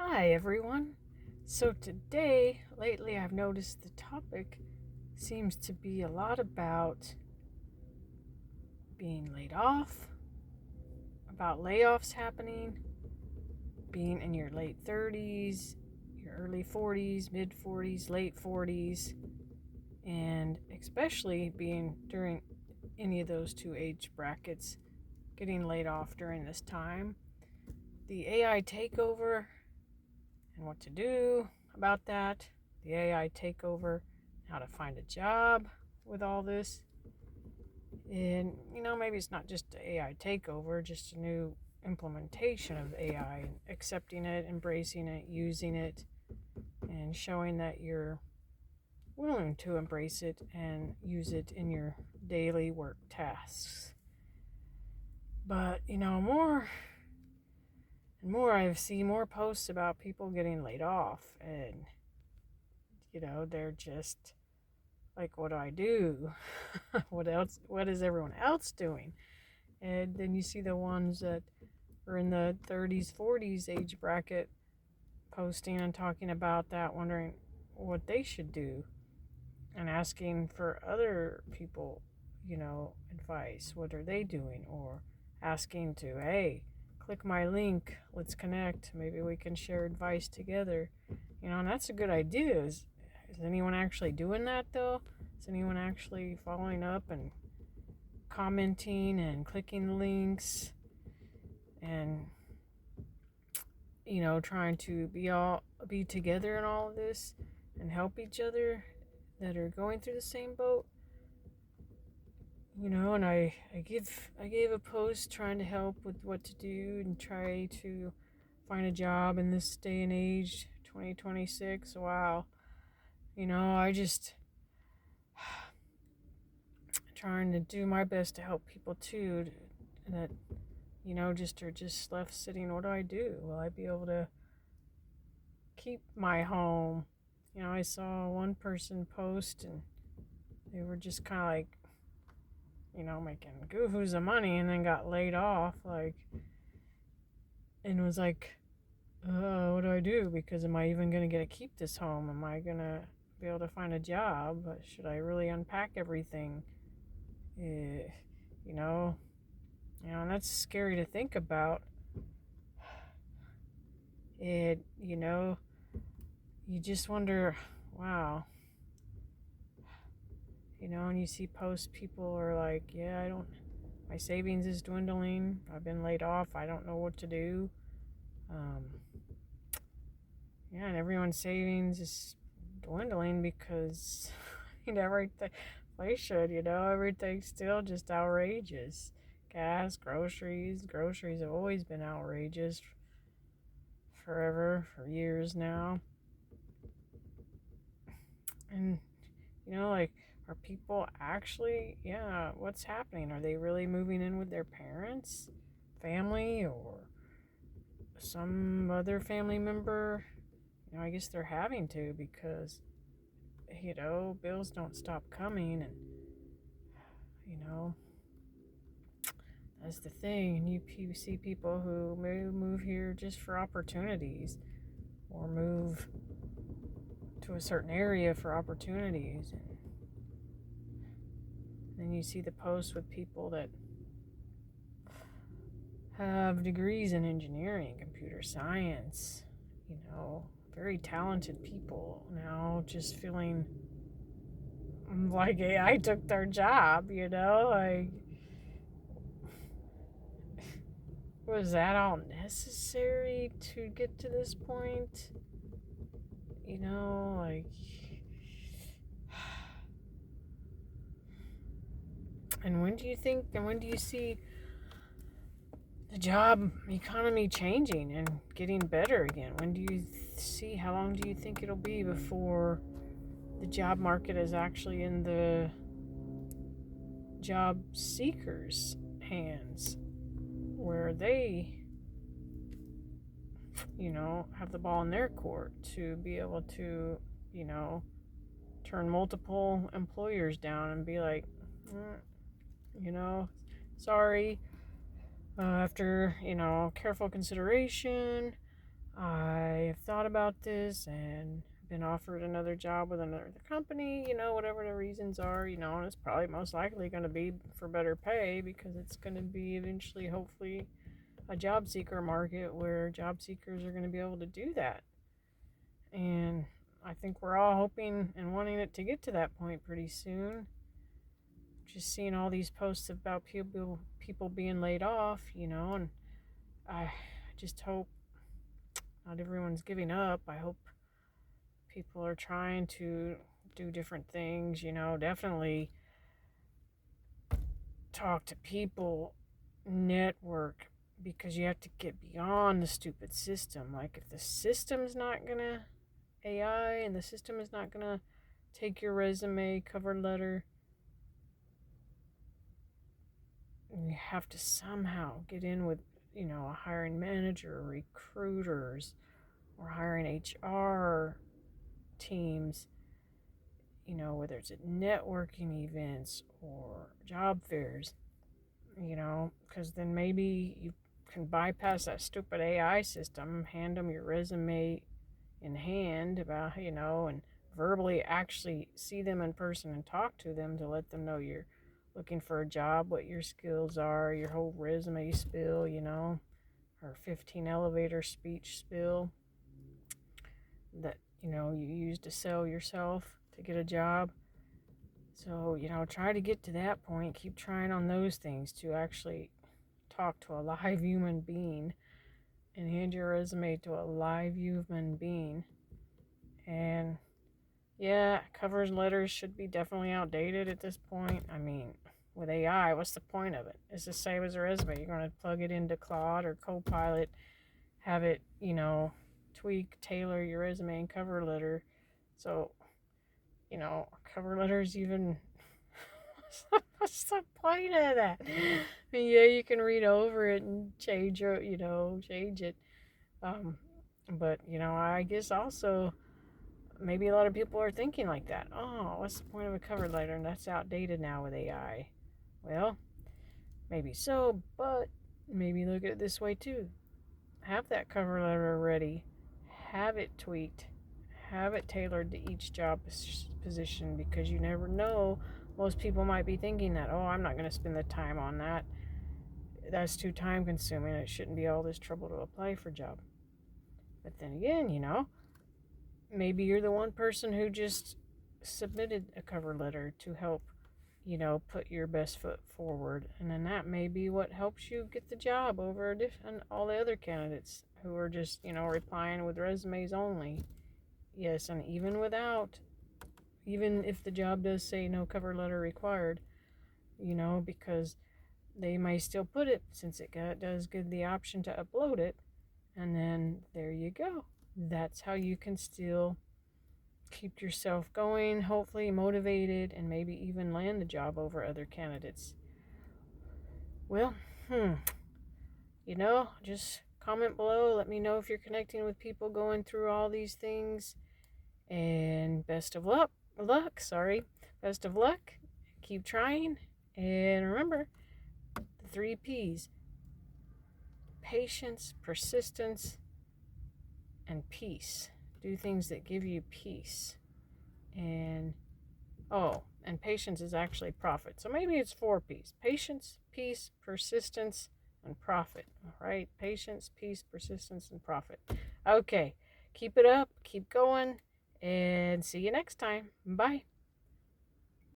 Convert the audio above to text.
Hi everyone. So today, lately I've noticed the topic seems to be a lot about being laid off, about layoffs happening, being in your late 30s, your early 40s, mid 40s, late 40s, and especially being during any of those two age brackets, getting laid off during this time. The AI takeover and what to do about that, the AI takeover, how to find a job with all this. And, maybe it's not just an AI takeover, just a new implementation of AI, accepting it, embracing it, using it, and showing that you're willing to embrace it and use it in your daily work tasks. But, more and more, I see more posts about people getting laid off, and, they're just like, what do I do? What else? What is everyone else doing? And then you see the ones that are in the 30s, 40s age bracket posting and talking about that, wondering what they should do and asking for other people, advice. What are they doing? Or asking to, hey, click my link, let's connect. Maybe we can share advice together. And that's a good idea. Is anyone actually doing that though? Is anyone actually following up and commenting and clicking links and trying to be together in all of this and help each other that are going through the same boat? And I gave a post trying to help with what to do and try to find a job in this day and age, 2026. Wow. I just trying to do my best to help people too that just are just left sitting. What do I do? Will I be able to keep my home? I saw one person post and they were just kind of like, making goohoos of money and then got laid off, and was like, what do I do? Because am I even going to get to keep this home? Am I going to be able to find a job? Should I really unpack everything? You know, and that's scary to think about. You just wonder, wow. And you see posts, people are like, yeah, my savings is dwindling. I've been laid off. I don't know what to do. And everyone's savings is dwindling because, everything, inflation, everything's still just outrageous. Gas, groceries have always been outrageous forever, for years now. And, are people actually, what's happening? Are they really moving in with their parents, family, or some other family member? I guess they're having to because, bills don't stop coming, and, that's the thing. And you see people who may move here just for opportunities or move to a certain area for opportunities. And then you see the posts with people that have degrees in engineering, computer science, very talented people now just feeling like AI took their job, like, was that all necessary to get to this point? Like, and when do you see the job economy changing and getting better again? When do you see, how long do you think it'll be before the job market is actually in the job seekers' hands, where they, have the ball in their court to be able to, turn multiple employers down and be like, sorry, after, careful consideration, I thought about this and been offered another job with another company, whatever the reasons are, and it's probably most likely going to be for better pay because it's going to be eventually, hopefully, a job seeker market where job seekers are going to be able to do that. And I think we're all hoping and wanting it to get to that point pretty soon. Just seeing all these posts about people being laid off, and I just hope not everyone's giving up. I hope people are trying to do different things, definitely talk to people, network, because you have to get beyond the stupid system. Like, if the system's not gonna AI and the system is not gonna take your resume, cover letter, you have to somehow get in with, a hiring manager, recruiters, or hiring HR teams, whether it's at networking events or job fairs, because then maybe you can bypass that stupid AI system, hand them your resume in hand and verbally actually see them in person and talk to them to let them know you're looking for a job, what your skills are, your whole resume spill, or 15 elevator speech spill that, you use to sell yourself to get a job. So, try to get to that point. Keep trying on those things to actually talk to a live human being and hand your resume to a live human being. And yeah, covers and letters should be definitely outdated at this point. I mean, with AI, what's the point of it? It's the same as a resume. You're going to plug it into Claude or Copilot, have it, tweak, tailor your resume and cover letter. So, cover letters even. What's the point of that? I mean, yeah, you can read over it and change it. But I guess also maybe a lot of people are thinking like that. Oh, what's the point of a cover letter? And that's outdated now with AI. Well, maybe so, but maybe look at it this way too. Have that cover letter ready. Have it tweaked. Have it tailored to each job position, because you never know. Most people might be thinking that, oh, I'm not going to spend the time on that. That's too time consuming. It shouldn't be all this trouble to apply for a job. But then again, maybe you're the one person who just submitted a cover letter to help, put your best foot forward. And then that may be what helps you get the job over all the other candidates who are just, replying with resumes only. Yes, and even if the job does say no cover letter required, because they may still put it, since it does give the option to upload it. And then there you go. That's how you can still keep yourself going, hopefully motivated, and maybe even land the job over other candidates. Well, just comment below. Let me know if you're connecting with people going through all these things. And best of luck. Best of luck. Keep trying. And remember the 3 P's: patience, persistence, and peace. Do things that give you peace. And patience is actually profit. So maybe it's 4 P's: patience, peace, persistence, and profit. All right? Patience, peace, persistence, and profit. Okay. Keep it up. Keep going. And see you next time. Bye.